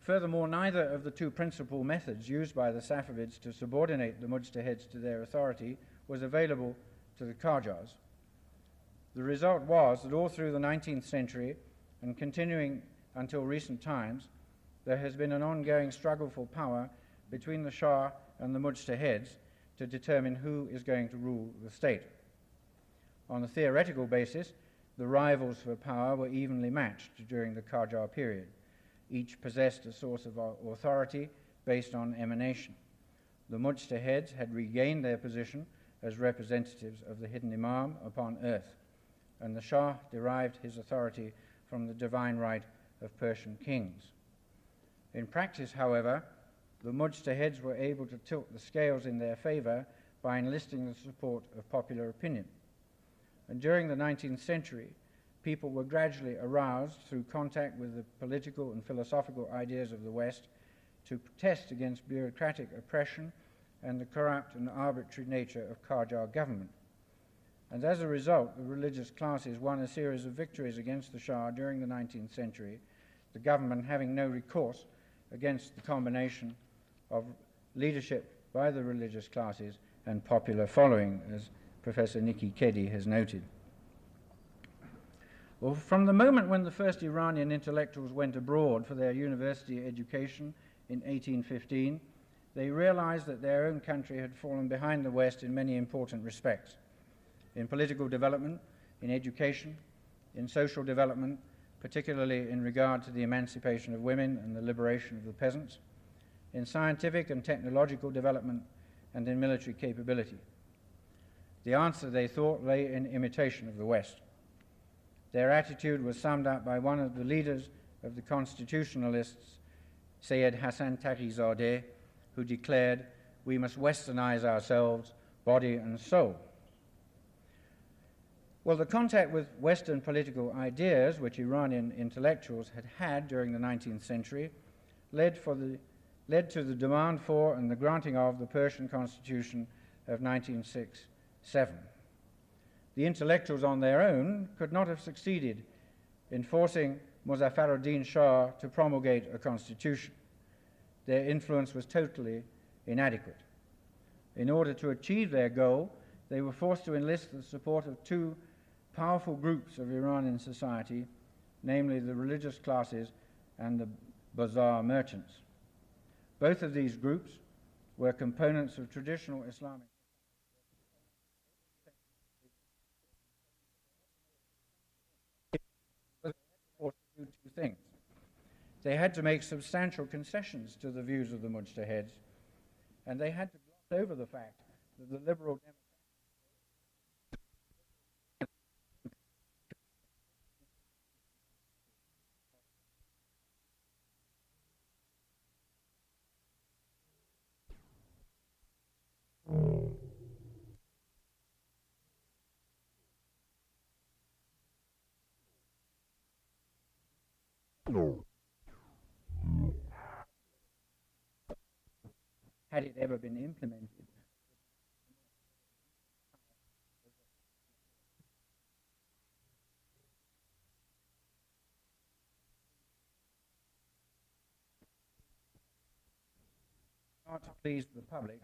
Furthermore, neither of the two principal methods used by the Safavids to subordinate the mujtahids to their authority was available to the Qajars. The result was that all through the 19th century and continuing until recent times, there has been an ongoing struggle for power between the Shah and the mujtahids to determine who is going to rule the state. On a theoretical basis, the rivals for power were evenly matched during the Qajar period. Each possessed a source of authority based on emanation. The mujtahids had regained their position as representatives of the hidden Imam upon earth, and the Shah derived his authority from the divine right of Persian kings. In practice, however, the mujtahids were able to tilt the scales in their favor by enlisting the support of popular opinion. And during the 19th century, people were gradually aroused through contact with the political and philosophical ideas of the West to protest against bureaucratic oppression and the corrupt and arbitrary nature of Qajar government. And as a result, the religious classes won a series of victories against the Shah during the 19th century, the government having no recourse against the combination of leadership by the religious classes and popular following, as Professor Nikki Keddie has noted. Well, from the moment when the first Iranian intellectuals went abroad for their university education in 1815, they realized that their own country had fallen behind the West in many important respects. In political development, in education, in social development, particularly in regard to the emancipation of women and the liberation of the peasants, in scientific and technological development, and in military capability. The answer, they thought, lay in imitation of the West. Their attitude was summed up by one of the leaders of the constitutionalists, Sayyid Hassan Taqizadeh, who declared, "We must westernize ourselves, body and soul." Well, the contact with Western political ideas, which Iranian intellectuals had had during the 19th century, led to the demand for and the granting of the Persian Constitution of 1906-7. The intellectuals on their own could not have succeeded in forcing Muzaffaruddin Shah to promulgate a constitution. Their influence was totally inadequate. In order to achieve their goal, they were forced to enlist the support of two powerful groups of Iranian society, namely the religious classes and the bazaar merchants. Both of these groups were components of traditional Islamic two things. They had to make substantial concessions to the views of the mujtahids, and they had to gloss over the fact that the liberal had it ever been implemented. Not to please the public,